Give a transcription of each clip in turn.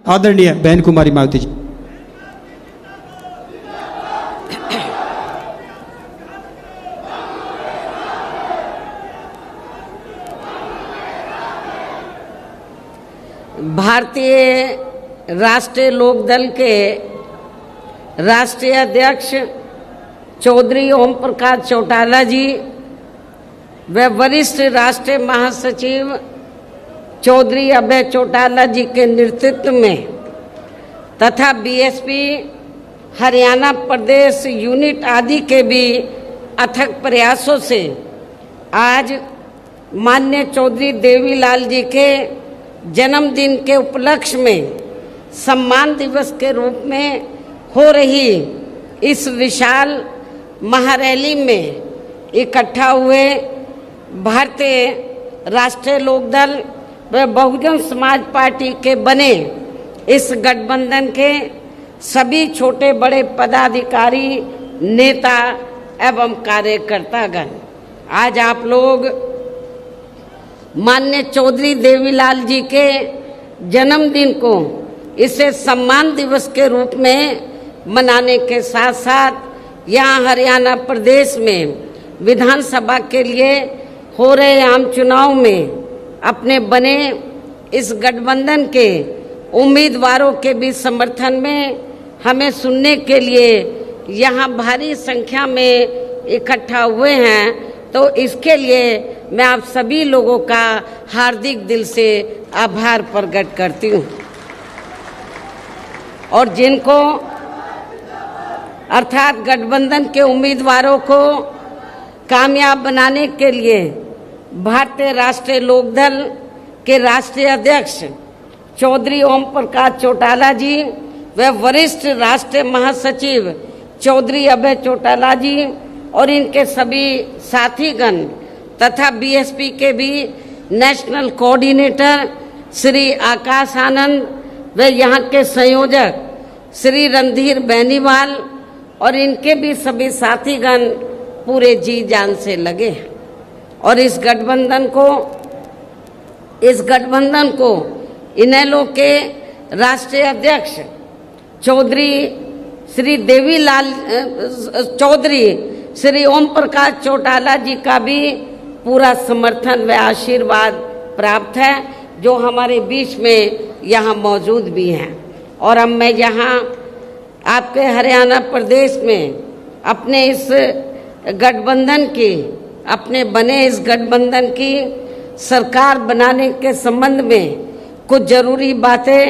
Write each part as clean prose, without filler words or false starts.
आदरणीय बहन कुमारी मावती जी। भारतीय राष्ट्रीय लोकदल के राष्ट्रीय अध्यक्ष चौधरी ओम प्रकाश चौटाला जी व वरिष्ठ राष्ट्रीय महासचिव चौधरी अभय चौटाला जी के नेतृत्व में तथा बीएसपी हरियाणा प्रदेश यूनिट आदि के भी अथक प्रयासों से आज माननीय चौधरी देवीलाल जी के जन्मदिन के उपलक्ष्य में सम्मान दिवस के रूप में हो रही इस विशाल महारैली में इकट्ठा हुए भारतीय राष्ट्रीय लोकदल व बहुजन समाज पार्टी के बने इस गठबंधन के सभी छोटे बड़े पदाधिकारी, नेता एवं कार्यकर्तागण, आज आप लोग माननीय चौधरी देवीलाल जी के जन्मदिन को इसे सम्मान दिवस के रूप में मनाने के साथ साथ यहाँ हरियाणा प्रदेश में विधानसभा के लिए हो रहे आम चुनाव में अपने बने इस गठबंधन के उम्मीदवारों के भी समर्थन में हमें सुनने के लिए यहाँ भारी संख्या में इकट्ठा हुए हैं, तो इसके लिए मैं आप सभी लोगों का हार्दिक दिल से आभार प्रकट करती हूँ। और जिनको अर्थात गठबंधन के उम्मीदवारों को कामयाब बनाने के लिए भारतीय राष्ट्रीय लोकदल के राष्ट्रीय अध्यक्ष चौधरी ओम प्रकाश चौटाला जी व वरिष्ठ राष्ट्रीय महासचिव चौधरी अभय चौटाला जी और इनके सभी साथीगण तथा बीएसपी के भी नेशनल कोऑर्डिनेटर श्री आकाश आनंद व यहाँ के संयोजक श्री रणधीर बेनीवाल और इनके भी सभी साथीगण पूरे जी जान से लगे और इस गठबंधन को इनेलो के राष्ट्रीय अध्यक्ष चौधरी श्री देवीलाल चौधरी श्री ओम प्रकाश चौटाला जी का भी पूरा समर्थन व आशीर्वाद प्राप्त है, जो हमारे बीच में यहाँ मौजूद भी हैं। और अब मैं यहाँ आपके हरियाणा प्रदेश में अपने इस गठबंधन की अपने बने इस गठबंधन की सरकार बनाने के संबंध में कुछ ज़रूरी बातें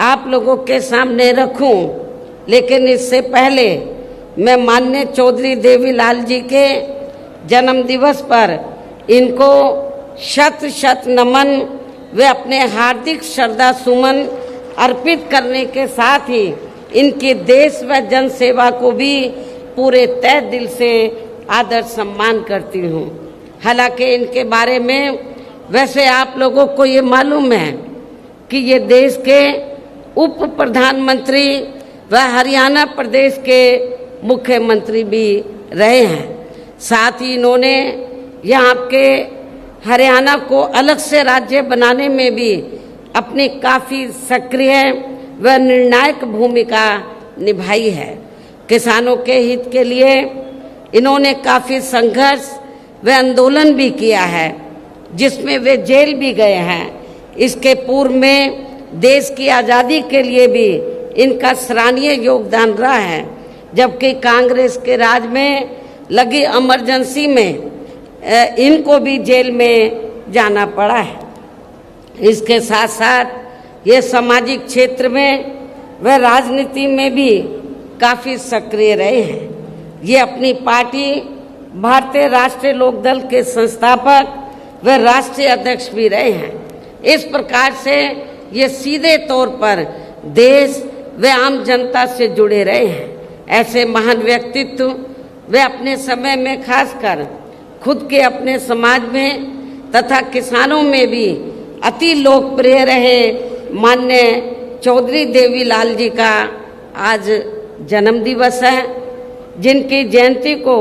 आप लोगों के सामने रखूं, लेकिन इससे पहले मैं माननीय चौधरी देवीलाल जी के जन्म दिवस पर इनको शत शत नमन वे अपने हार्दिक श्रद्धा सुमन अर्पित करने के साथ ही इनकी देश व जन सेवा को भी पूरे तहे दिल से आदर सम्मान करती हूँ। हालांकि इनके बारे में वैसे आप लोगों को ये मालूम है कि ये देश के उप प्रधानमंत्री व हरियाणा प्रदेश के मुख्यमंत्री भी रहे हैं। साथ ही इन्होंने यहाँ के हरियाणा को अलग से राज्य बनाने में भी अपनी काफ़ी सक्रिय व निर्णायक भूमिका निभाई है। किसानों के हित के लिए इन्होंने काफ़ी संघर्ष व आंदोलन भी किया है, जिसमें वे जेल भी गए हैं। इसके पूर्व में देश की आज़ादी के लिए भी इनका सराहनीय योगदान रहा है, जबकि कांग्रेस के राज में लगी इमरजेंसी में इनको भी जेल में जाना पड़ा है। इसके साथ साथ ये सामाजिक क्षेत्र में व राजनीति में भी काफ़ी सक्रिय रहे हैं। ये अपनी पार्टी भारतीय राष्ट्रीय लोकदल के संस्थापक व राष्ट्रीय अध्यक्ष भी रहे हैं। इस प्रकार से ये सीधे तौर पर देश व आम जनता से जुड़े रहे हैं। ऐसे महान व्यक्तित्व वे अपने समय में खासकर खुद के अपने समाज में तथा किसानों में भी अति लोकप्रिय रहे माननीय चौधरी देवीलाल जी का आज जन्म दिवस है, जिनकी जयंती को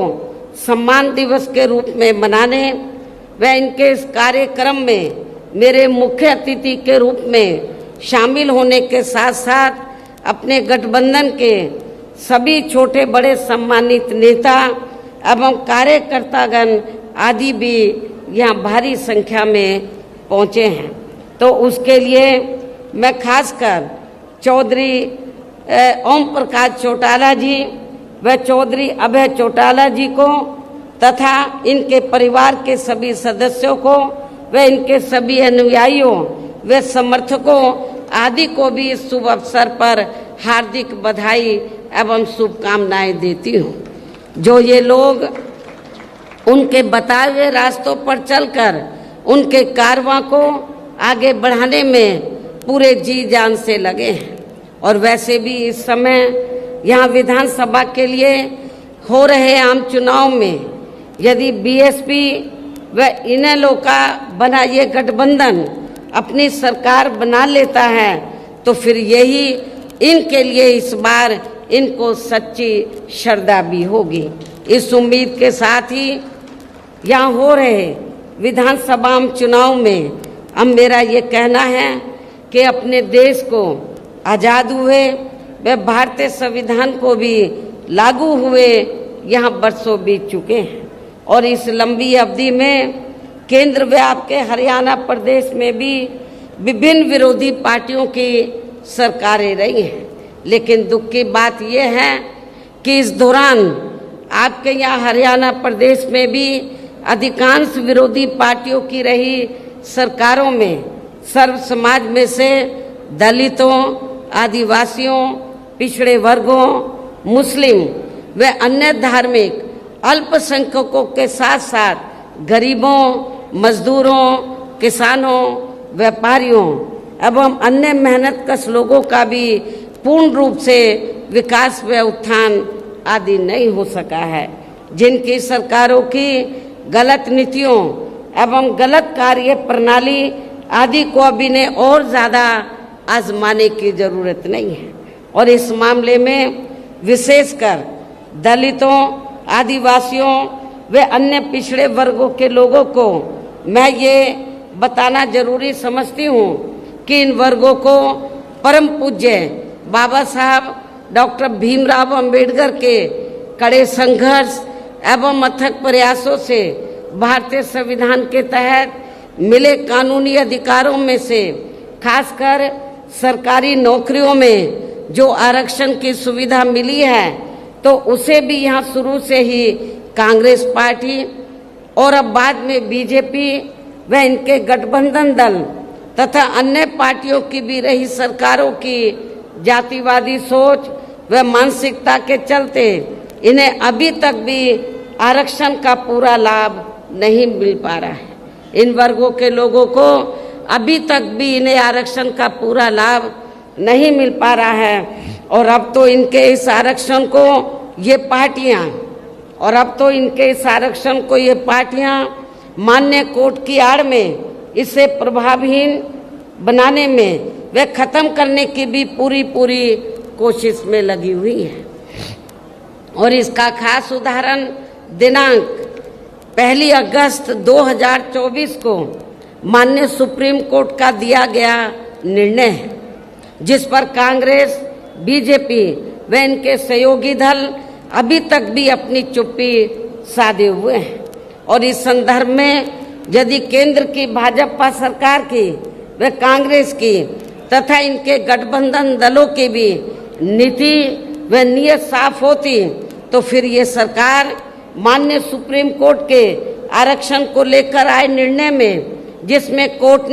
सम्मान दिवस के रूप में मनाने व इनके इस कार्यक्रम में मेरे मुख्य अतिथि के रूप में शामिल होने के साथ साथ अपने गठबंधन के सभी छोटे बड़े सम्मानित नेता एवं कार्यकर्तागण आदि भी यहाँ भारी संख्या में पहुँचे हैं। तो उसके लिए मैं खासकर चौधरी ओम प्रकाश चौटाला जी व चौधरी अभय चौटाला जी को तथा इनके परिवार के सभी सदस्यों को व इनके सभी अनुयायियों व समर्थकों आदि को भी इस शुभ अवसर पर हार्दिक बधाई एवं शुभकामनाएं देती हूँ। जो ये लोग उनके बताए हुए रास्तों पर चलकर उनके कारवां को आगे बढ़ाने में पूरे जी जान से लगे हैं। और वैसे भी इस समय यहाँ विधानसभा के लिए हो रहे आम चुनाव में यदि बीएसपी व इनेलो का बना ये गठबंधन अपनी सरकार बना लेता है तो फिर यही इनके लिए इस बार इनको सच्ची श्रद्धा भी होगी। इस उम्मीद के साथ ही यहाँ हो रहे विधानसभा चुनाव में अब मेरा ये कहना है कि अपने देश को आज़ाद हुए व भारतीय संविधान को भी लागू हुए यहाँ बरसों बीत चुके हैं और इस लंबी अवधि में केंद्र व आपके हरियाणा प्रदेश में भी विभिन्न विरोधी पार्टियों की सरकारें रही हैं। लेकिन दुख की बात यह है कि इस दौरान आपके यहाँ हरियाणा प्रदेश में भी अधिकांश विरोधी पार्टियों की रही सरकारों में सर्व समाज में से दलितों, आदिवासियों, पिछड़े वर्गों, मुस्लिम व अन्य धार्मिक अल्पसंख्यकों के साथ साथ गरीबों, मजदूरों, किसानों, व्यापारियों एवं अन्य मेहनतकश लोगों का भी पूर्ण रूप से विकास व उत्थान आदि नहीं हो सका है। जिनकी सरकारों की गलत नीतियों एवं गलत कार्य प्रणाली आदि को अब इन्हें और ज़्यादा आजमाने की ज़रूरत नहीं है। और इस मामले में विशेषकर दलितों, आदिवासियों व अन्य पिछड़े वर्गों के लोगों को मैं ये बताना जरूरी समझती हूँ कि इन वर्गों को परम पूज्य बाबा साहब डॉक्टर भीमराव अंबेडकर के कड़े संघर्ष एवं अथक प्रयासों से भारतीय संविधान के तहत मिले कानूनी अधिकारों में से खासकर सरकारी नौकरियों में जो आरक्षण की सुविधा मिली है तो उसे भी यहाँ शुरू से ही कांग्रेस पार्टी और अब बाद में बीजेपी व इनके गठबंधन दल तथा अन्य पार्टियों की भी रही सरकारों की जातिवादी सोच व मानसिकता के चलते इन्हें अभी तक भी आरक्षण का पूरा लाभ नहीं मिल पा रहा है। इन वर्गों के लोगों को अभी तक भी इन्हें आरक्षण का पूरा लाभ नहीं मिल पा रहा है और अब तो इनके इस आरक्षण को ये पार्टियां मान्य कोर्ट की आड़ में इसे प्रभावहीन बनाने में वे खत्म करने की भी पूरी कोशिश में लगी हुई है। और इसका खास उदाहरण दिनांक 1 अगस्त 2024 को माननीय सुप्रीम कोर्ट का दिया गया निर्णय है, जिस पर कांग्रेस, बीजेपी व इनके सहयोगी दल अभी तक भी अपनी चुप्पी साधे हुए हैं। और इस संदर्भ में यदि केंद्र की भाजपा सरकार की व कांग्रेस की तथा इनके गठबंधन दलों की भी नीति व नियत साफ होती तो फिर ये सरकार माननीय सुप्रीम कोर्ट के आरक्षण को लेकर आए निर्णय में जिसमें कोर्ट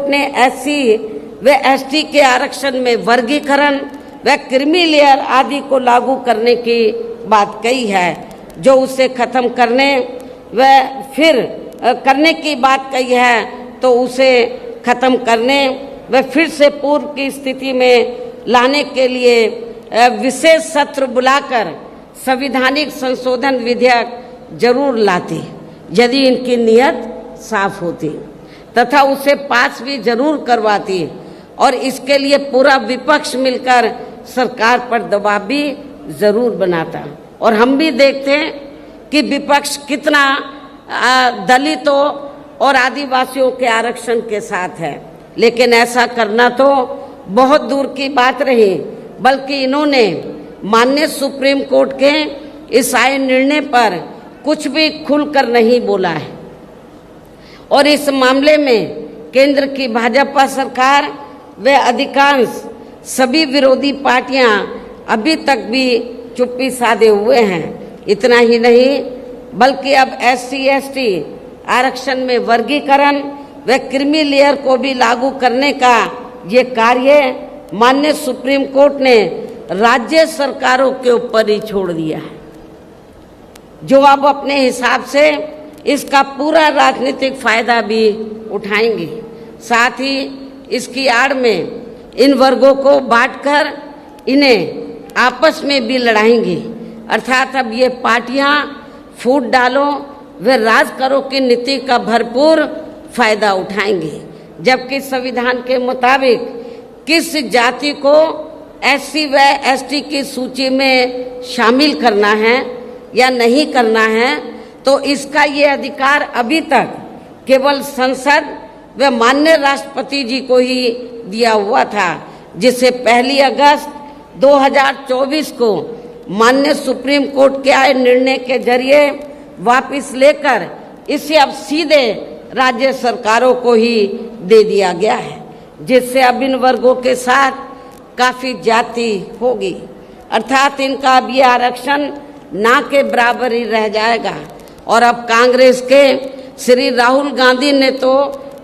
ने एससी व एसटी के आरक्षण में वर्गीकरण व क्रीमी लेयर आदि को लागू करने की बात कही है, जो उसे खत्म करने व फिर करने की बात कही है तो उसे खत्म करने व फिर से पूर्व की स्थिति में लाने के लिए विशेष सत्र बुलाकर संवैधानिक संशोधन विधेयक जरूर लाती यदि इनकी नीयत साफ होती तथा उसे पास भी जरूर करवाती और इसके लिए पूरा विपक्ष मिलकर सरकार पर दबाव भी जरूर बनाता। और हम भी देखते हैं कि विपक्ष कितना दलितों और आदिवासियों के आरक्षण के साथ है। लेकिन ऐसा करना तो बहुत दूर की बात रही, बल्कि इन्होंने माननीय सुप्रीम कोर्ट के इस आए निर्णय पर कुछ भी खुलकर नहीं बोला है। और इस मामले में केंद्र की भाजपा सरकार व अधिकांश सभी विरोधी पार्टियां अभी तक भी चुप्पी साधे हुए हैं। इतना ही नहीं, बल्कि अब SC/ST आरक्षण में वर्गीकरण व क्रीमी लेयर को भी लागू करने का ये कार्य माननीय सुप्रीम कोर्ट ने राज्य सरकारों के ऊपर ही छोड़ दिया है, जो अब अपने हिसाब से इसका पूरा राजनीतिक फायदा भी उठाएंगे। साथ ही इसकी आड़ में इन वर्गों को बांटकर इन्हें आपस में भी लड़ाएंगे। अर्थात अब ये पार्टियां फूट डालो व राज करो की नीति का भरपूर फायदा उठाएंगे, जबकि संविधान के मुताबिक किस जाति को SC व ST की सूची में शामिल करना है या नहीं करना है, तो इसका ये अधिकार अभी तक केवल संसद व माननीय राष्ट्रपति जी को ही दिया हुआ था, जिसे 1 अगस्त 2024 को माननीय सुप्रीम कोर्ट के आए निर्णय के जरिए वापस लेकर इसे अब सीधे राज्य सरकारों को ही दे दिया गया है, जिससे अब इन वर्गों के साथ काफी ज्यादती होगी। अर्थात इनका अब ये आरक्षण ना के बराबर ही रह जाएगा। और अब कांग्रेस के श्री राहुल गांधी ने तो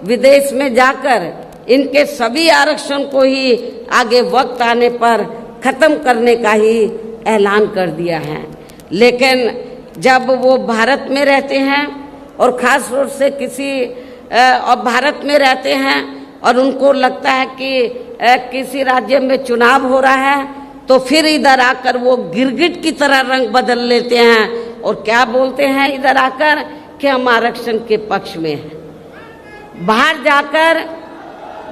विदेश में जाकर इनके सभी आरक्षण को ही आगे वक्त आने पर खत्म करने का ही ऐलान कर दिया है। लेकिन जब वो भारत में रहते हैं और खास तौर से भारत में रहते हैं और उनको लगता है कि किसी राज्य में चुनाव हो रहा है, तो फिर इधर आकर वो गिरगिट की तरह रंग बदल लेते हैं और क्या बोलते हैं इधर आकर कि हम आरक्षण के पक्ष में हैं। बाहर जाकर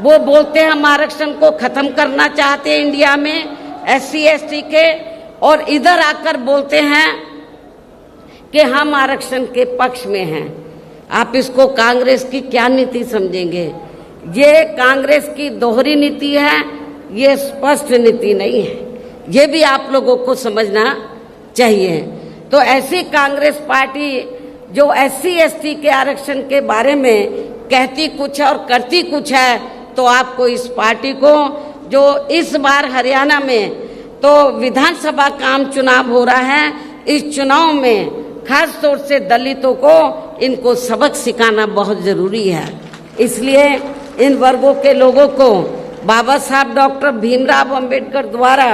वो बोलते हैं हम आरक्षण को खत्म करना चाहते हैं इंडिया में SC/ST के, और इधर आकर बोलते हैं कि हम आरक्षण के पक्ष में हैं। आप इसको कांग्रेस की क्या नीति समझेंगे? ये कांग्रेस की दोहरी नीति है, ये स्पष्ट नीति नहीं है। ये भी आप लोगों को समझना चाहिए। तो ऐसी कांग्रेस पार्टी जो SC/ST के आरक्षण के बारे में कहती कुछ और करती कुछ है, तो आपको इस पार्टी को, जो इस बार हरियाणा में तो विधानसभा का आम चुनाव हो रहा है, इस चुनाव में खास तौर से दलितों को इनको सबक सिखाना बहुत जरूरी है। इसलिए इन वर्गों के लोगों को बाबा साहब डॉक्टर भीमराव अंबेडकर द्वारा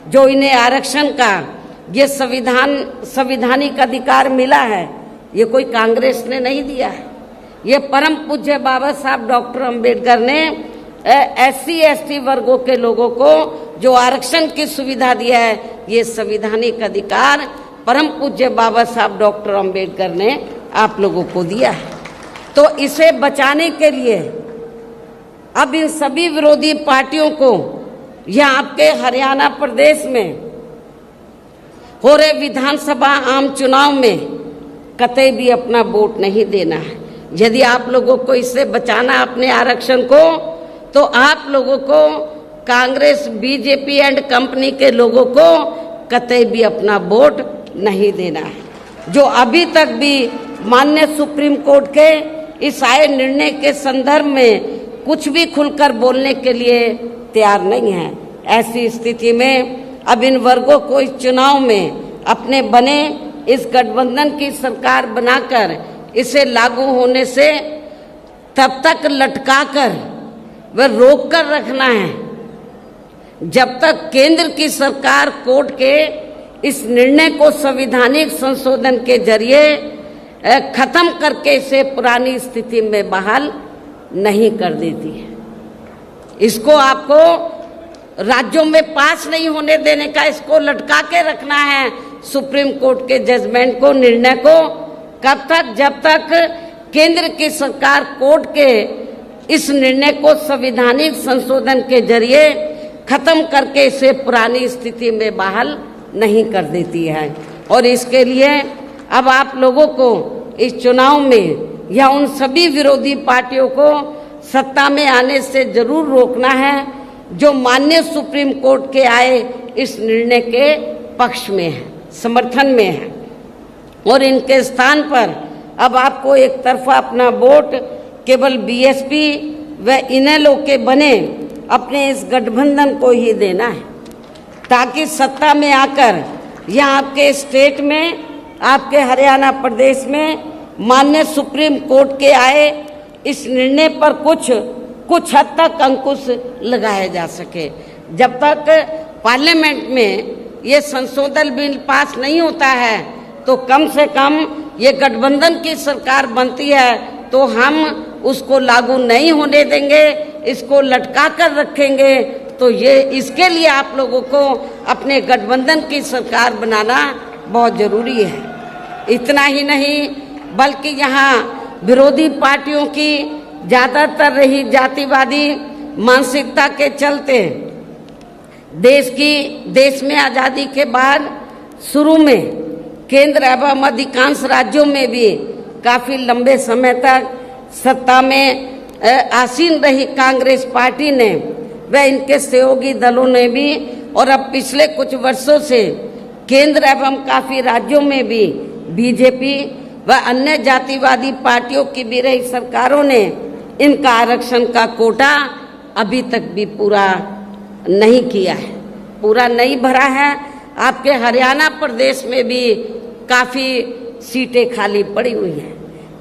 जो इन्हें आरक्षण का ये संवैधानिक अधिकार मिला है, ये कोई कांग्रेस ने नहीं दिया है। ये परम पूज्य बाबा साहब डॉक्टर अंबेडकर ने SC/ST वर्गों के लोगों को जो आरक्षण की सुविधा दिया है, ये संवैधानिक अधिकार परम पूज्य बाबा साहब डॉक्टर अंबेडकर ने आप लोगों को दिया है। तो इसे बचाने के लिए अब इन सभी विरोधी पार्टियों को यह आपके हरियाणा प्रदेश में हो रहे विधानसभा आम चुनाव में कतई भी अपना वोट नहीं देना है। यदि आप लोगों को इससे बचाना अपने आरक्षण को, तो आप लोगों को कांग्रेस, BJP एंड कंपनी के लोगों को कतई भी अपना वोट नहीं देना है, जो अभी तक भी माननीय सुप्रीम कोर्ट के इस आए निर्णय के संदर्भ में कुछ भी खुलकर बोलने के लिए तैयार नहीं है। ऐसी स्थिति में अब इन वर्गों को इस चुनाव में अपने बने इस गठबंधन की सरकार बनाकर इसे लागू होने से तब तक लटकाकर व रोक कर रखना है जब तक केंद्र की सरकार कोर्ट के इस निर्णय को संवैधानिक संशोधन के जरिए खत्म करके इसे पुरानी स्थिति में बहाल नहीं कर देती है। इसको आपको राज्यों में पास नहीं होने देने का, इसको लटका के रखना है सुप्रीम कोर्ट के जजमेंट को, निर्णय को। कब तक? जब तक केंद्र की सरकार कोर्ट के इस निर्णय को संवैधानिक संशोधन के जरिए खत्म करके इसे पुरानी स्थिति में बहाल नहीं कर देती है। और इसके लिए अब आप लोगों को इस चुनाव में या उन सभी विरोधी पार्टियों को सत्ता में आने से जरूर रोकना है, जो माननीय सुप्रीम कोर्ट के आए इस निर्णय के पक्ष में है, समर्थन में है। और इनके स्थान पर अब आपको एक तरफा अपना वोट केवल बीएसपी व इनेलो के बने अपने इस गठबंधन को ही देना है, ताकि सत्ता में आकर या आपके स्टेट में, आपके हरियाणा प्रदेश में माननीय सुप्रीम कोर्ट के आए इस निर्णय पर कुछ हद तक अंकुश लगाया जा सके। जब तक पार्लियामेंट में ये संशोधन बिल पास नहीं होता है तो कम से कम ये गठबंधन की सरकार बनती है तो हम उसको लागू नहीं होने देंगे, इसको लटका कर रखेंगे। तो ये इसके लिए आप लोगों को अपने गठबंधन की सरकार बनाना बहुत ज़रूरी है। इतना ही नहीं बल्कि यहाँ विरोधी पार्टियों की ज़्यादातर रही जातिवादी मानसिकता के चलते देश में आज़ादी के बाद शुरू में केंद्र एवं अधिकांश राज्यों में भी काफ़ी लंबे समय तक सत्ता में आसीन रही कांग्रेस पार्टी ने व इनके सहयोगी दलों ने भी, और अब पिछले कुछ वर्षों से केंद्र एवं काफ़ी राज्यों में भी बीजेपी व अन्य जातिवादी पार्टियों की भी रही सरकारों ने इनका आरक्षण का कोटा अभी तक भी पूरा नहीं किया है, पूरा नहीं भरा है। आपके हरियाणा प्रदेश में भी काफ़ी सीटें खाली पड़ी हुई हैं,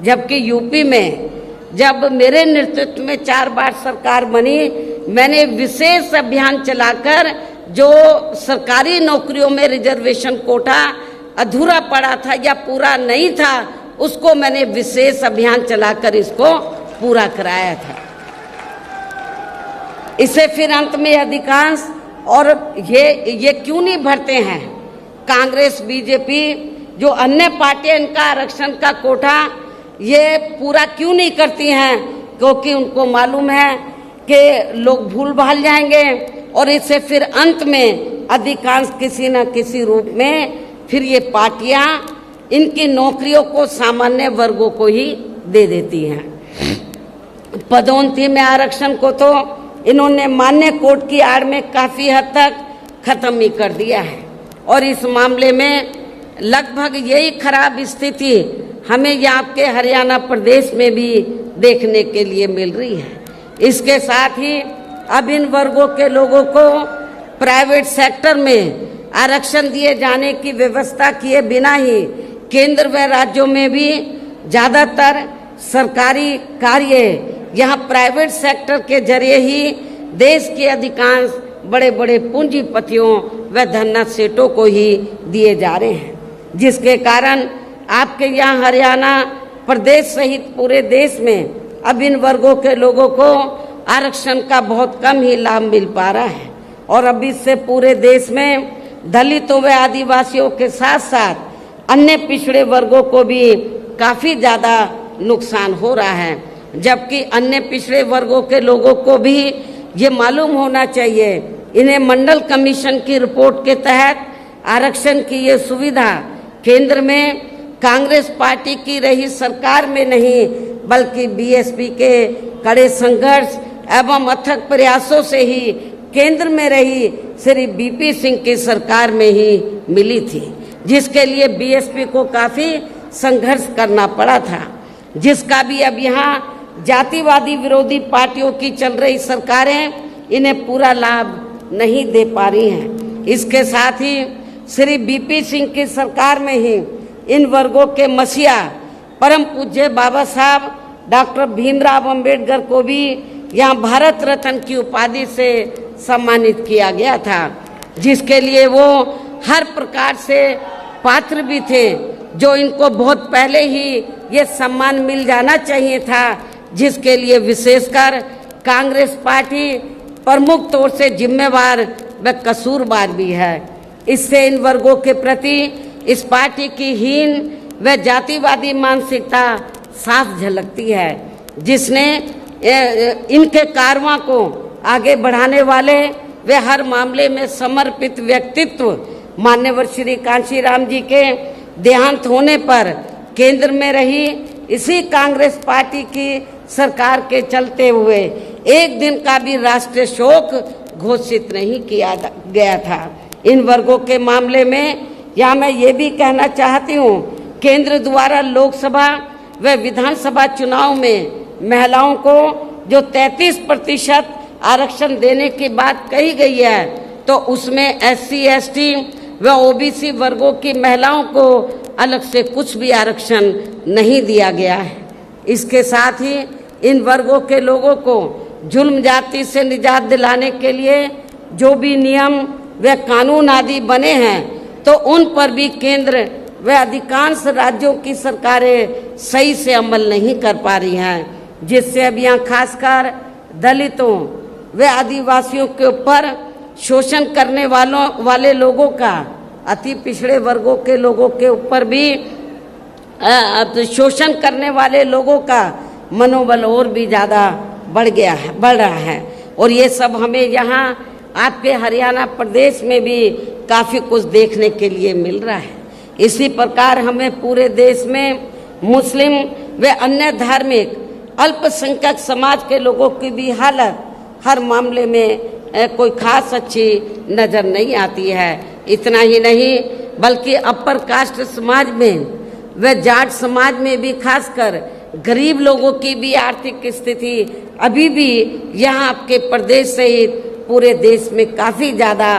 जबकि यूपी में जब मेरे नेतृत्व में 4 बार सरकार बनी, मैंने विशेष अभियान चलाकर जो सरकारी नौकरियों में रिजर्वेशन कोटा अधूरा पड़ा था या पूरा नहीं था, उसको मैंने विशेष अभियान चलाकर इसको पूरा कराया था। इसे फिर अंत में अधिकांश, और ये क्यों नहीं भरते हैं कांग्रेस बीजेपी, जो अन्य पार्टियां इनका आरक्षण का कोटा ये पूरा क्यों नहीं करती हैं? क्योंकि उनको मालूम है कि लोग भूल भाल जाएंगे और इससे फिर अंत में अधिकांश किसी न किसी रूप में फिर ये पार्टियां इनकी नौकरियों को सामान्य वर्गों को ही दे देती हैं। पदोन्नति में आरक्षण को तो इन्होंने मान्य कोर्ट की आड़ में काफ़ी हद तक खत्म ही कर दिया है, और इस मामले में लगभग यही खराब स्थिति हमें यहाँ आपके हरियाणा प्रदेश में भी देखने के लिए मिल रही है। इसके साथ ही अब इन वर्गों के लोगों को प्राइवेट सेक्टर में आरक्षण दिए जाने की व्यवस्था किए बिना ही केंद्र व राज्यों में भी ज़्यादातर सरकारी कार्य यहाँ प्राइवेट सेक्टर के जरिए ही देश के अधिकांश बड़े बड़े पूंजीपतियों व धनना सेठों को ही दिए जा रहे हैं, जिसके कारण आपके यहाँ हरियाणा प्रदेश सहित पूरे देश में अब इन वर्गों के लोगों को आरक्षण का बहुत कम ही लाभ मिल पा रहा है। और अब इससे पूरे देश में दलितों व आदिवासियों के साथ साथ अन्य पिछड़े वर्गों को भी काफ़ी ज़्यादा नुकसान हो रहा है, जबकि अन्य पिछड़े वर्गों के लोगों को भी ये मालूम होना चाहिए, इन्हें मंडल कमीशन की रिपोर्ट के तहत आरक्षण की ये सुविधा केंद्र में कांग्रेस पार्टी की रही सरकार में नहीं बल्कि बीएसपी के कड़े संघर्ष एवं अथक प्रयासों से ही केंद्र में रही श्री बीपी सिंह की सरकार में ही मिली थी, जिसके लिए बीएसपी को काफ़ी संघर्ष करना पड़ा था, जिसका भी अब यहाँ जातिवादी विरोधी पार्टियों की चल रही सरकारें इन्हें पूरा लाभ नहीं दे पा रही हैं। इसके साथ ही श्री बीपी सिंह की सरकार में ही इन वर्गों के मसीहा परम पूज्य बाबा साहब डॉक्टर भीमराव अंबेडकर को भी यहाँ भारत रत्न की उपाधि से सम्मानित किया गया था, जिसके लिए वो हर प्रकार से पात्र भी थे, जो इनको बहुत पहले ही ये सम्मान मिल जाना चाहिए था, जिसके लिए विशेषकर कांग्रेस पार्टी प्रमुख तौर से जिम्मेवार व कसूरवार भी है। इससे इन वर्गों के प्रति इस पार्टी की हीन व जातिवादी मानसिकता साफ झलकती है, जिसने इनके कारवां को आगे बढ़ाने वाले वे हर मामले में समर्पित व्यक्तित्व मान्यवर श्री कांशीराम जी के देहांत होने पर केंद्र में रही इसी कांग्रेस पार्टी की सरकार के चलते हुए एक दिन का भी राष्ट्रीय शोक घोषित नहीं किया गया था। इन वर्गों के मामले में यहाँ मैं ये भी कहना चाहती हूँ, केंद्र द्वारा लोकसभा व विधानसभा चुनाव में महिलाओं को जो 33% आरक्षण देने की बात कही गई है, तो उसमें SC, ST व OBC वर्गों की महिलाओं को अलग से कुछ भी आरक्षण नहीं दिया गया है। इसके साथ ही इन वर्गों के लोगों को जुल्म जाति से निजात दिलाने के लिए जो भी नियम व कानून आदि बने हैं, तो उन पर भी केंद्र व अधिकांश राज्यों की सरकारें सही से अमल नहीं कर पा रही हैं, जिससे अब यहाँ खासकर दलितों व आदिवासियों के ऊपर शोषण करने वाले लोगों का, अति पिछड़े वर्गों के लोगों के ऊपर भी शोषण करने वाले लोगों का मनोबल और भी ज़्यादा बढ़ रहा है। और ये सब हमें यहाँ आपके हरियाणा प्रदेश में भी काफ़ी कुछ देखने के लिए मिल रहा है। इसी प्रकार हमें पूरे देश में मुस्लिम व अन्य धार्मिक अल्पसंख्यक समाज के लोगों की भी हालत हर मामले में कोई खास अच्छी नज़र नहीं आती है। इतना ही नहीं बल्कि अपर कास्ट समाज में व जाट समाज में भी खासकर गरीब लोगों की भी आर्थिक स्थिति अभी भी यहाँ आपके प्रदेश सहित पूरे देश में काफ़ी ज़्यादा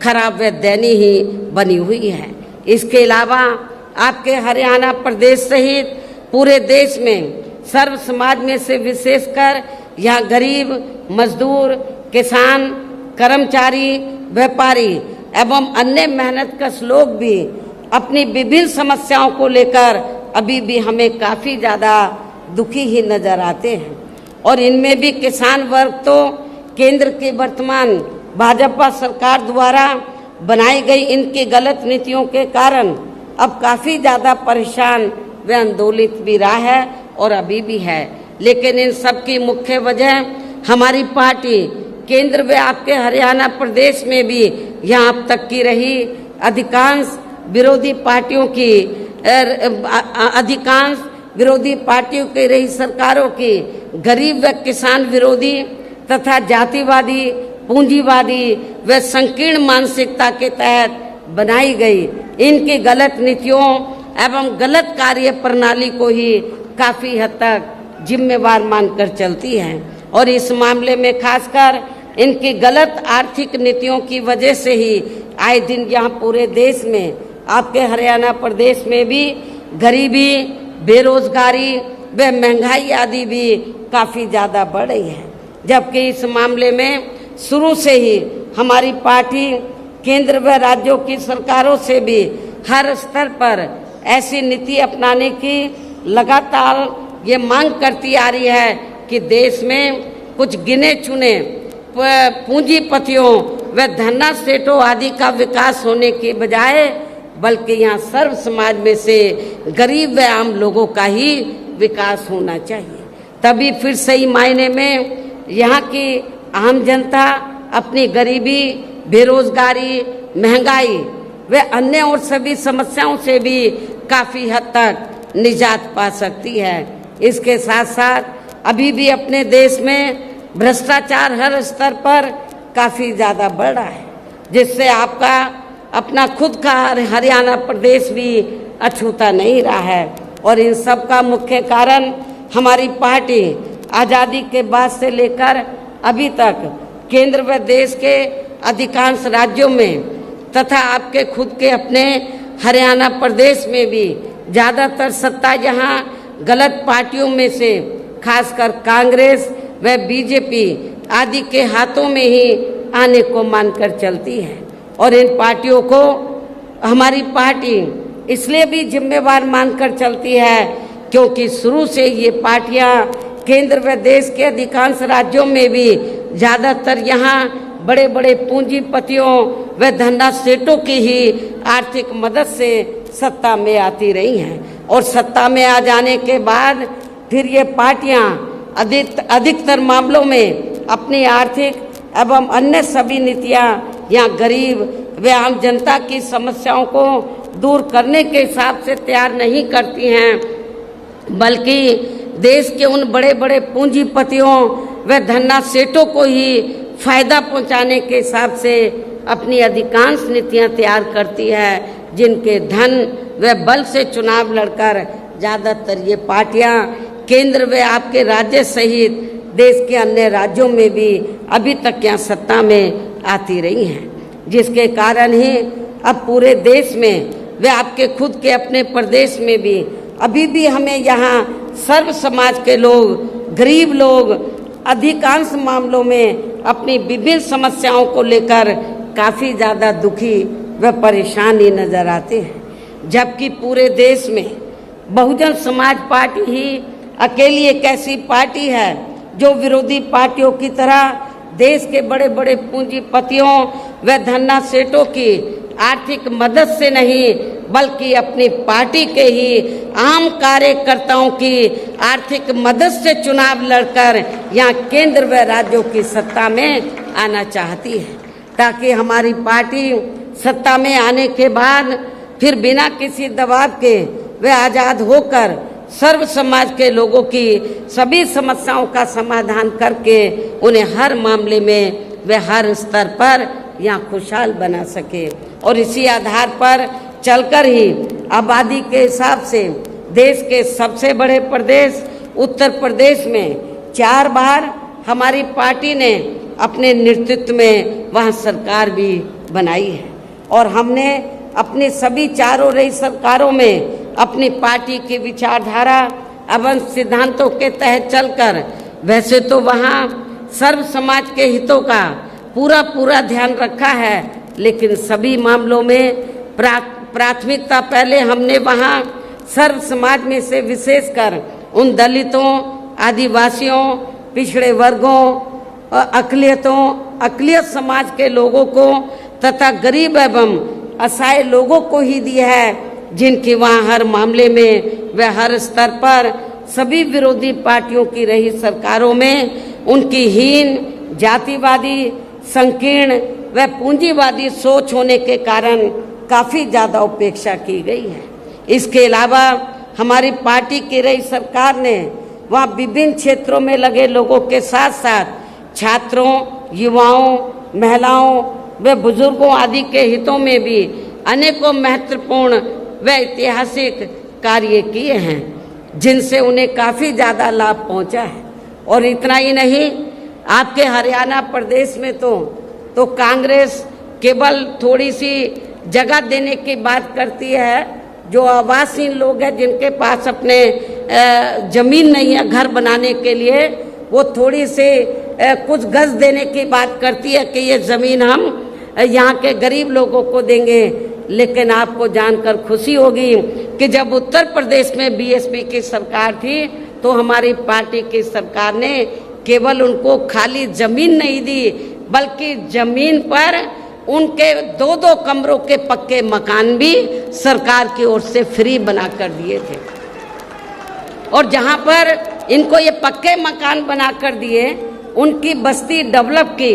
खराब व दयनीय ही बनी हुई है। इसके अलावा आपके हरियाणा प्रदेश सहित पूरे देश में सर्व समाज में से विशेषकर यहाँ गरीब, मजदूर, किसान, कर्मचारी, व्यापारी एवं अन्य मेहनतकश लोग भी अपनी विभिन्न समस्याओं को लेकर अभी भी हमें काफ़ी ज़्यादा दुखी ही नज़र आते हैं। और इनमें भी किसान वर्ग तो केंद्र की वर्तमान भाजपा सरकार द्वारा बनाई गई इनकी गलत नीतियों के कारण अब काफ़ी ज़्यादा परेशान व आंदोलित भी रहा है और अभी भी है। लेकिन इन सब की मुख्य वजह हमारी पार्टी केंद्र व आपके हरियाणा प्रदेश में भी यहाँ अब तक की रही अधिकांश विरोधी पार्टियों की रही सरकारों की गरीब व किसान विरोधी तथा जातिवादी, पूंजीवादी व संकीर्ण मानसिकता के तहत बनाई गई इनकी गलत नीतियों एवं गलत कार्य प्रणाली को ही काफ़ी हद तक जिम्मेवार मानकर चलती है। और इस मामले में खासकर इनकी गलत आर्थिक नीतियों की वजह से ही आए दिन यहाँ पूरे देश में आपके हरियाणा प्रदेश में भी गरीबी, बेरोजगारी व महंगाई आदि भी काफ़ी ज़्यादा बढ़ रही है। जबकि इस मामले में शुरू से ही हमारी पार्टी केंद्र व राज्यों की सरकारों से भी हर स्तर पर ऐसी नीति अपनाने की लगातार ये मांग करती आ रही है कि देश में कुछ गिने चुने पूंजीपतियों व धन्ना सेठों आदि का विकास होने के बजाय बल्कि यहाँ सर्व समाज में से गरीब व आम लोगों का ही विकास होना चाहिए। तभी फिर सही मायने में यहाँ की आम जनता अपनी गरीबी, बेरोजगारी, महंगाई व अन्य और सभी समस्याओं से भी काफ़ी हद तक निजात पा सकती है। इसके साथ साथ अभी भी अपने देश में भ्रष्टाचार हर स्तर पर काफ़ी ज़्यादा बढ़ रहा है, जिससे आपका अपना खुद का हरियाणा प्रदेश भी अछूता नहीं रहा है। और इन सब का मुख्य कारण हमारी पार्टी आज़ादी के बाद से लेकर अभी तक केंद्र व देश के अधिकांश राज्यों में तथा आपके खुद के अपने हरियाणा प्रदेश में भी ज़्यादातर सत्ता यहाँ गलत पार्टियों में से खासकर कांग्रेस व बीजेपी आदि के हाथों में ही आने को मानकर चलती है। और इन पार्टियों को हमारी पार्टी इसलिए भी जिम्मेवार मानकर चलती है क्योंकि शुरू से ये पार्टियां केंद्र व देश के अधिकांश राज्यों में भी ज़्यादातर यहाँ बड़े बड़े पूंजीपतियों व धन्ना सेठों की ही आर्थिक मदद से सत्ता में आती रही हैं। और सत्ता में आ जाने के बाद फिर ये पार्टियां अधिकतर मामलों में अपनी आर्थिक एवं अन्य सभी नीतियां यहाँ गरीब व आम जनता की समस्याओं को दूर करने के हिसाब से तैयार नहीं करती हैं, बल्कि देश के उन बड़े बड़े पूंजीपतियों व धन्ना सेठों को ही फायदा पहुंचाने के हिसाब से अपनी अधिकांश नीतियां तैयार करती है, जिनके धन व बल से चुनाव लड़कर ज़्यादातर ये पार्टियां केंद्र व आपके राज्य सहित देश के अन्य राज्यों में भी अभी तक यहाँ सत्ता में आती रही हैं, जिसके कारण ही अब पूरे देश में व आपके खुद के अपने प्रदेश में भी अभी भी हमें यहाँ सर्व समाज के लोग, गरीब लोग अधिकांश मामलों में अपनी विभिन्न समस्याओं को लेकर काफ़ी ज़्यादा दुखी व परेशान ही नजर आते हैं। जबकि पूरे देश में बहुजन समाज पार्टी ही अकेली एक ऐसी पार्टी है जो विरोधी पार्टियों की तरह देश के बड़े बड़े पूंजीपतियों व धन्ना सेठों की आर्थिक मदद से नहीं बल्कि अपनी पार्टी के ही आम कार्यकर्ताओं की आर्थिक मदद से चुनाव लड़कर यहाँ केंद्र व राज्यों की सत्ता में आना चाहती है, ताकि हमारी पार्टी सत्ता में आने के बाद फिर बिना किसी दबाव के वे आज़ाद होकर सर्व समाज के लोगों की सभी समस्याओं का समाधान करके उन्हें हर मामले में वे हर स्तर पर यहाँ खुशहाल बना सके। और इसी आधार पर चलकर ही आबादी के हिसाब से देश के सबसे बड़े प्रदेश उत्तर प्रदेश में 4 बार हमारी पार्टी ने अपने नेतृत्व में वहाँ सरकार भी बनाई है। और हमने अपनी सभी चारों रही सरकारों में अपनी पार्टी की विचारधारा एवं सिद्धांतों के तहत चलकर वैसे तो वहाँ सर्व समाज के हितों का पूरा ध्यान रखा है, लेकिन सभी मामलों में प्राथमिकता पहले हमने वहाँ सर्व समाज में से विशेषकर उन दलितों, आदिवासियों, पिछड़े वर्गों, अक़लियत समाज के लोगों को तथा गरीब एवं असहाय लोगों को ही दिया है, जिनकी वहाँ हर मामले में व हर स्तर पर सभी विरोधी पार्टियों की रही सरकारों में उनकी हीन, जातिवादी, संकीर्ण व पूंजीवादी सोच होने के कारण काफ़ी ज़्यादा उपेक्षा की गई है। इसके अलावा हमारी पार्टी की रही सरकार ने वहाँ विभिन्न क्षेत्रों में लगे लोगों के साथ साथ छात्रों, युवाओं, महिलाओं व बुजुर्गों आदि के हितों में भी अनेकों महत्वपूर्ण व ऐतिहासिक कार्य किए हैं, जिनसे उन्हें काफ़ी ज़्यादा लाभ पहुंचा है। और इतना ही नहीं, आपके हरियाणा प्रदेश में तो कांग्रेस केवल थोड़ी सी जगह देने की बात करती है। जो आवासहीन लोग हैं, जिनके पास अपने ज़मीन नहीं है घर बनाने के लिए, वो थोड़ी सी कुछ गज देने की बात करती है कि ये ज़मीन हम यहाँ के गरीब लोगों को देंगे। लेकिन आपको जानकर खुशी होगी कि जब उत्तर प्रदेश में बीएसपी की सरकार थी तो हमारी पार्टी की सरकार ने केवल उनको खाली ज़मीन नहीं दी, बल्कि ज़मीन पर उनके 2-2 कमरों के पक्के मकान भी सरकार की ओर से फ्री बना कर दिए थे। और जहाँ पर इनको ये पक्के मकान बना कर दिए, उनकी बस्ती डेवलप की,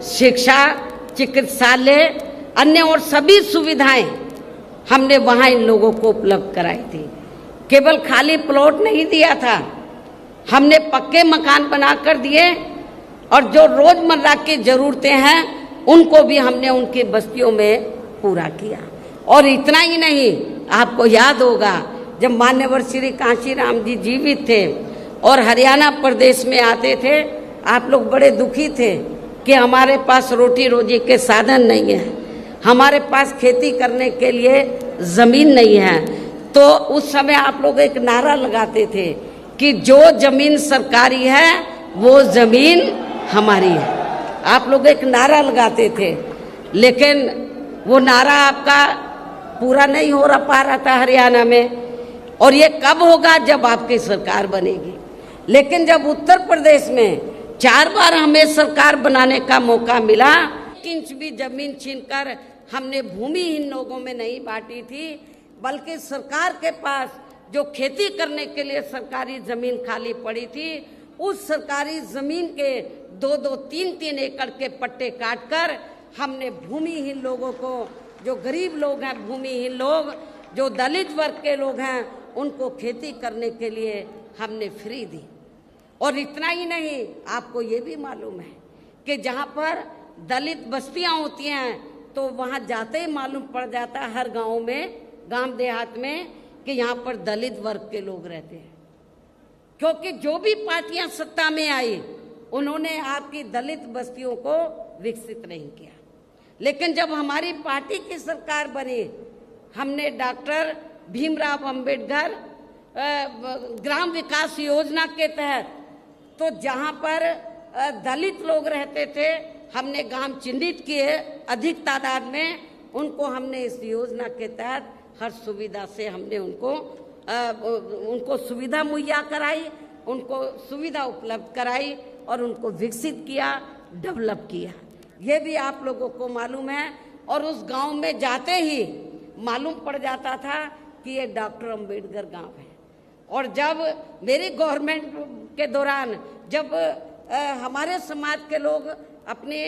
शिक्षा, चिकित्सालय, अन्य और सभी सुविधाएं हमने वहाँ इन लोगों को उपलब्ध कराई थी। केवल खाली प्लॉट नहीं दिया था, हमने पक्के मकान बना कर दिए और जो रोज़मर्रा की ज़रूरतें हैं उनको भी हमने उनकी बस्तियों में पूरा किया। और इतना ही नहीं, आपको याद होगा जब मान्यवर श्री कांशीराम जी जीवित थे और हरियाणा प्रदेश में आते थे, आप लोग बड़े दुखी थे कि हमारे पास रोटी रोजी के साधन नहीं है, हमारे पास खेती करने के लिए ज़मीन नहीं है। तो उस समय आप लोग एक नारा लगाते थे कि जो ज़मीन सरकारी है वो ज़मीन हमारी है। आप लोग एक नारा लगाते थे, लेकिन वो नारा आपका पूरा नहीं हो पा रहा था हरियाणा में। और ये कब होगा? जब आपकी सरकार बनेगी। लेकिन जब उत्तर प्रदेश में 4 बार हमें सरकार बनाने का मौका मिला, 1 इंच भी जमीन छीनकर हमने भूमिहीन लोगों में नहीं बांटी थी, बल्कि सरकार के पास जो खेती करने के लिए सरकारी जमीन खाली पड़ी थी, उस सरकारी जमीन के 2-2, 3-3 एकड़ के पट्टे काटकर हमने भूमिहीन लोगों को, जो गरीब लोग हैं, भूमिहीन लोग, जो दलित वर्ग के लोग हैं, उनको खेती करने के लिए हमने फ्री दी। और इतना ही नहीं, आपको ये भी मालूम है कि जहाँ पर दलित बस्तियाँ होती हैं तो वहाँ जाते ही मालूम पड़ जाता है हर गांव में, गांव देहात में, कि यहाँ पर दलित वर्ग के लोग रहते हैं। क्योंकि जो भी पार्टियां सत्ता में आई उन्होंने आपकी दलित बस्तियों को विकसित नहीं किया। लेकिन जब हमारी पार्टी की सरकार बनी, हमने डॉक्टर भीमराव अंबेडकर ग्राम विकास योजना के तहत तो जहाँ पर दलित लोग रहते थे, हमने गांव चिन्हित किए अधिक तादाद में, उनको हमने इस योजना के तहत हर सुविधा से हमने उनको सुविधा मुहैया कराई, उनको सुविधा उपलब्ध कराई और उनको विकसित किया, डेवलप किया। ये भी आप लोगों को मालूम है। और उस गांव में जाते ही मालूम पड़ जाता था कि ये डॉक्टर अंबेडकर गांव है। और जब मेरी गवर्नमेंट के दौरान जब हमारे समाज के लोग अपने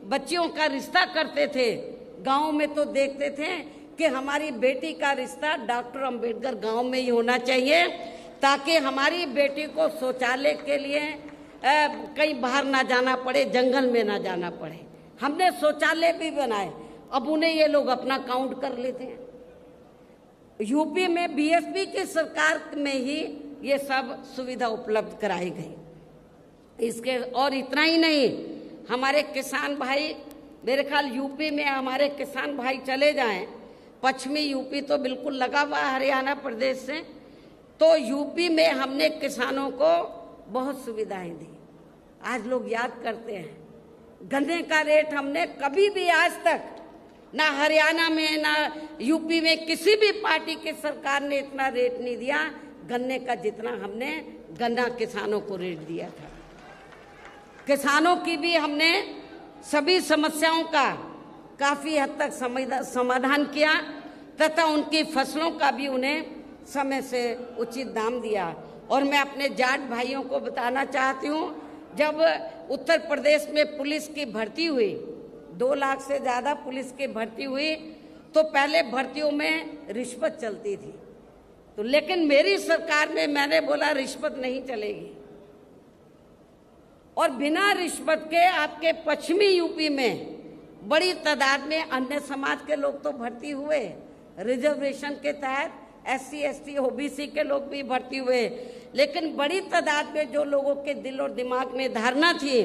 बच्चियों का रिश्ता करते थे गांव में, तो देखते थे कि हमारी बेटी का रिश्ता डॉक्टर अंबेडकर गांव में ही होना चाहिए, ताकि हमारी बेटी को शौचालय के लिए कहीं बाहर ना जाना पड़े, जंगल में ना जाना पड़े। हमने शौचालय भी बनाए। अब उन्हें ये लोग अपना काउंट कर लेते हैं। यूपी में बीएसपी की सरकार में ही ये सब सुविधा उपलब्ध कराई गई। इसके और इतना ही नहीं, हमारे किसान भाई, मेरे ख्याल यूपी में हमारे किसान भाई चले जाएं, पश्चिमी यूपी तो बिल्कुल लगा हुआ हरियाणा प्रदेश से, तो यूपी में हमने किसानों को बहुत सुविधाएं दी। आज लोग याद करते हैं, गन्ने का रेट हमने कभी भी आज तक ना हरियाणा में ना यूपी में किसी भी पार्टी की सरकार ने इतना रेट नहीं दिया गन्ने का, जितना हमने गन्ना किसानों को रेट दिया था। किसानों की भी हमने सभी समस्याओं का काफी हद तक समाधान किया तथा उनकी फसलों का भी उन्हें समय से उचित दाम दिया। और मैं अपने जाट भाइयों को बताना चाहती हूँ, जब उत्तर प्रदेश में पुलिस की भर्ती हुई, 2 लाख से ज़्यादा पुलिस की भर्ती हुई, तो पहले भर्तियों में रिश्वत चलती थी। तो लेकिन मेरी सरकार में मैंने बोला रिश्वत नहीं चलेगी, और बिना रिश्वत के आपके पश्चिमी यूपी में बड़ी तादाद में अन्य समाज के लोग तो भर्ती हुए, रिजर्वेशन के तहत SC ST OBC के लोग भी भर्ती हुए। लेकिन बड़ी तादाद में जो लोगों के दिल और दिमाग में धारणा थी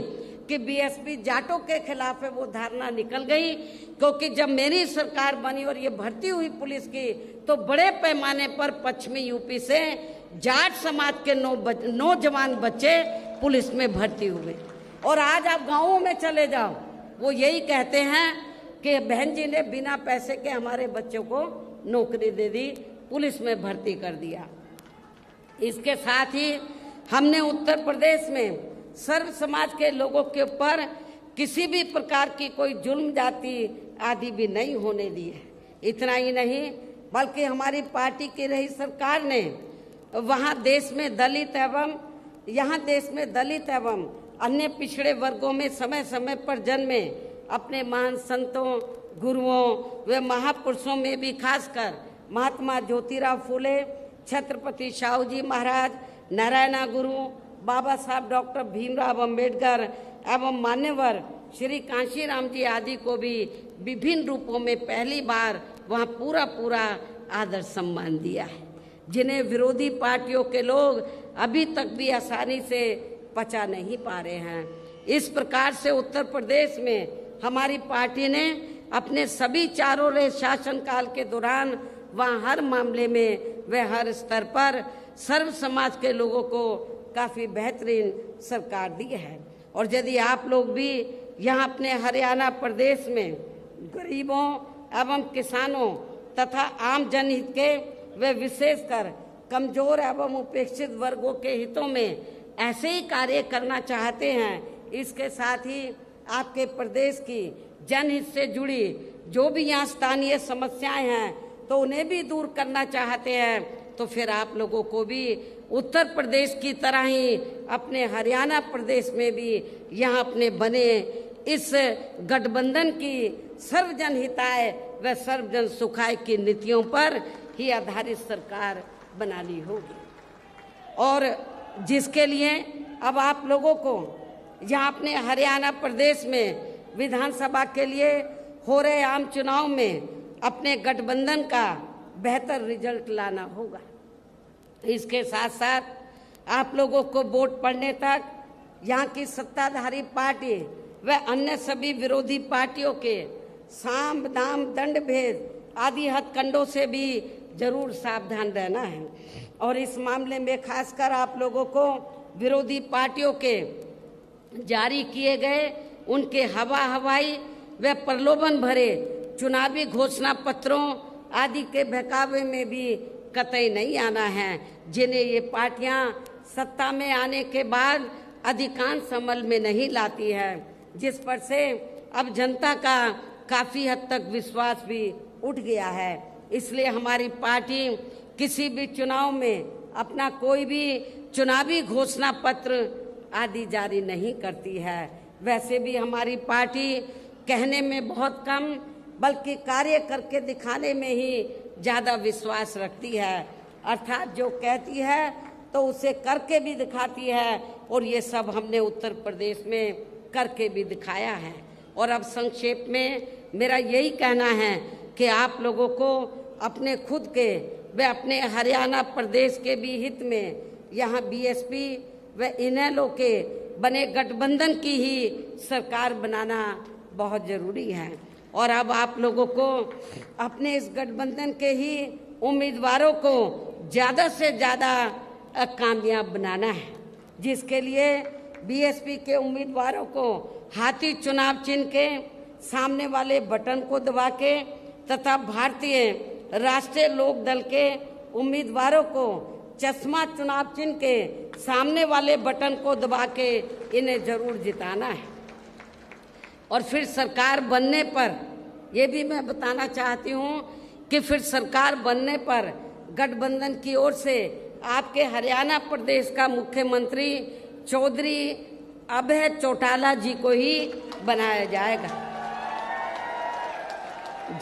कि बीएसपी जाटों के खिलाफ है, वो धारणा निकल गई। क्योंकि जब मेरी सरकार बनी और ये भर्ती हुई पुलिस की, तो बड़े पैमाने पर पश्चिमी यूपी से जाट समाज के नौजवान बच्चे पुलिस में भर्ती हुए। और आज आप गाँवों में चले जाओ, वो यही कहते हैं कि बहन जी ने बिना पैसे के हमारे बच्चों को नौकरी दे दी, पुलिस में भर्ती कर दिया। इसके साथ ही हमने उत्तर प्रदेश में सर्व समाज के लोगों के ऊपर किसी भी प्रकार की कोई जुल्म जाति आदि भी नहीं होने दी है। इतना ही नहीं, बल्कि हमारी पार्टी की रही सरकार ने वहाँ देश में दलित एवं अन्य पिछड़े वर्गों में समय समय पर जन्मे अपने महान संतों, गुरुओं व महापुरुषों में भी खासकर महात्मा ज्योतिराव फूले, छत्रपति शाहूजी महाराज, नारायणा गुरु, बाबा साहब डॉक्टर भीमराव अंबेडकर एवं मान्यवर श्री कांशीराम जी आदि को भी विभिन्न रूपों में पहली बार वहाँ पूरा आदर सम्मान दिया है, जिन्हें विरोधी पार्टियों के लोग अभी तक भी आसानी से पचा नहीं पा रहे हैं। इस प्रकार से उत्तर प्रदेश में हमारी पार्टी ने अपने सभी चारों रहे शासनकाल के दौरान वहाँ हर मामले में व हर स्तर पर सर्व समाज के लोगों को काफ़ी बेहतरीन सरकार दी है। और यदि आप लोग भी यहाँ अपने हरियाणा प्रदेश में गरीबों एवं किसानों तथा आम जनहित के व विशेषकर कमजोर एवं उपेक्षित वर्गों के हितों में ऐसे ही कार्य करना चाहते हैं, इसके साथ ही आपके प्रदेश की जनहित से जुड़ी जो भी यहाँ स्थानीय समस्याएं हैं तो उन्हें भी दूर करना चाहते हैं, तो फिर आप लोगों को भी उत्तर प्रदेश की तरह ही अपने हरियाणा प्रदेश में भी यहाँ अपने बने इस गठबंधन की सर्वजन हिताय व सर्वजन सुखाय की नीतियों पर ही आधारित सरकार बनानी होगी। और जिसके लिए अब आप लोगों को यहाँ अपने हरियाणा प्रदेश में विधानसभा के लिए हो रहे आम चुनाव में अपने गठबंधन का बेहतर रिजल्ट लाना होगा। इसके साथ साथ आप लोगों को वोट पड़ने तक यहाँ की सत्ताधारी पार्टी व अन्य सभी विरोधी पार्टियों के साम दाम दंड भेद आदि हथकंडों से भी जरूर सावधान रहना है। और इस मामले में खासकर आप लोगों को विरोधी पार्टियों के जारी किए गए उनके हवाई व प्रलोभन भरे चुनावी घोषणा पत्रों आदि के बहकावे में भी कतई नहीं आना है, जिन्हें ये पार्टियां सत्ता में आने के बाद अधिकांश अमल में नहीं लाती है, जिस पर से अब जनता का काफी हद तक विश्वास भी उठ गया है। इसलिए हमारी पार्टी किसी भी चुनाव में अपना कोई भी चुनावी घोषणा पत्र आदि जारी नहीं करती है। वैसे भी हमारी पार्टी कहने में बहुत कम बल्कि कार्य करके दिखाने में ही ज़्यादा विश्वास रखती है, अर्थात जो कहती है तो उसे करके भी दिखाती है, और ये सब हमने उत्तर प्रदेश में करके भी दिखाया है। और अब संक्षेप में मेरा यही कहना है कि आप लोगों को अपने खुद के व अपने हरियाणा प्रदेश के भी हित में यहाँ बीएसपी व इनेलो के बने गठबंधन की ही सरकार बनाना बहुत ज़रूरी है। और अब आप लोगों को अपने इस गठबंधन के ही उम्मीदवारों को ज़्यादा से ज़्यादा कामयाब बनाना है, जिसके लिए बीएसपी के उम्मीदवारों को हाथी चुनाव चिन्ह के सामने वाले बटन को दबा के तथा भारतीय राष्ट्रीय लोक दल के उम्मीदवारों को चश्मा चुनाव चिन्ह के सामने वाले बटन को दबा के इन्हें जरूर जिताना है। और फिर सरकार बनने पर ये भी मैं बताना चाहती हूँ कि फिर सरकार बनने पर गठबंधन की ओर से आपके हरियाणा प्रदेश का मुख्यमंत्री चौधरी अभय चौटाला जी को ही बनाया जाएगा,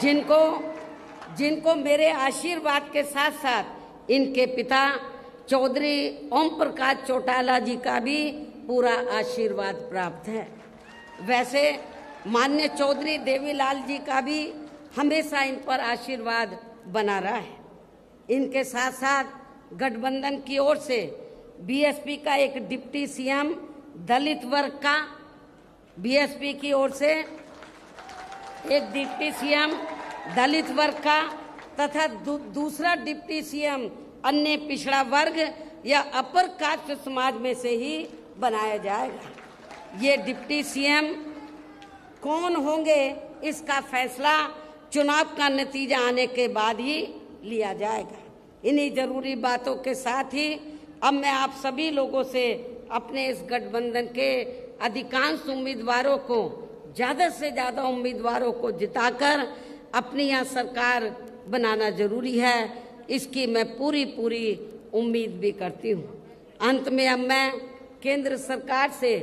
जिनको मेरे आशीर्वाद के साथ साथ इनके पिता चौधरी ओम प्रकाश चौटाला जी का भी पूरा आशीर्वाद प्राप्त है। वैसे माननीय चौधरी देवीलाल जी का भी हमेशा इन पर आशीर्वाद बना रहा है। इनके साथ साथ गठबंधन की ओर से बीएसपी का एक डिप्टी सीएम दलित वर्ग का, बीएसपी की ओर से एक डिप्टी सीएम दलित वर्ग का तथा दूसरा डिप्टी सीएम अन्य पिछड़ा वर्ग या अपर कास्ट समाज में से ही बनाया जाएगा। ये डिप्टी सीएम कौन होंगे इसका फैसला चुनाव का नतीजा आने के बाद ही लिया जाएगा। इन्हीं जरूरी बातों के साथ ही अब मैं आप सभी लोगों से अपने इस गठबंधन के अधिकांश उम्मीदवारों को, ज़्यादा से ज़्यादा उम्मीदवारों को जिताकर अपनी यहाँ सरकार बनाना जरूरी है, इसकी मैं पूरी उम्मीद भी करती हूँ। अंत में अब मैं केंद्र सरकार से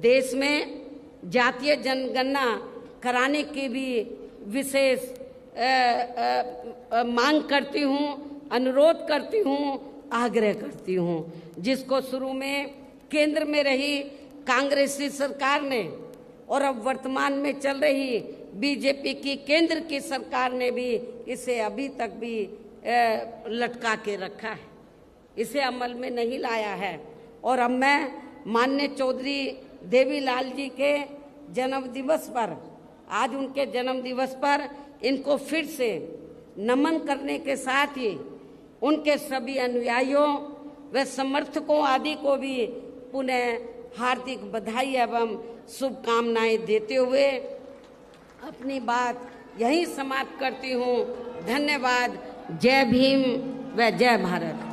देश में जातीय जनगणना कराने की भी विशेष मांग करती हूँ, अनुरोध करती हूँ, आग्रह करती हूँ, जिसको शुरू में केंद्र में रही कांग्रेसी सरकार ने और अब वर्तमान में चल रही बीजेपी की केंद्र की सरकार ने भी इसे अभी तक भी लटका के रखा है, इसे अमल में नहीं लाया है। और अब मैं माननीय चौधरी देवीलाल जी के जन्मदिवस पर, आज उनके जन्मदिवस पर इनको फिर से नमन करने के साथ ही उनके सभी अनुयायियों व समर्थकों आदि को भी पुनः हार्दिक बधाई एवं शुभकामनाएं देते हुए अपनी बात यहीं समाप्त करती हूँ। धन्यवाद। जय भीम व जय भारत।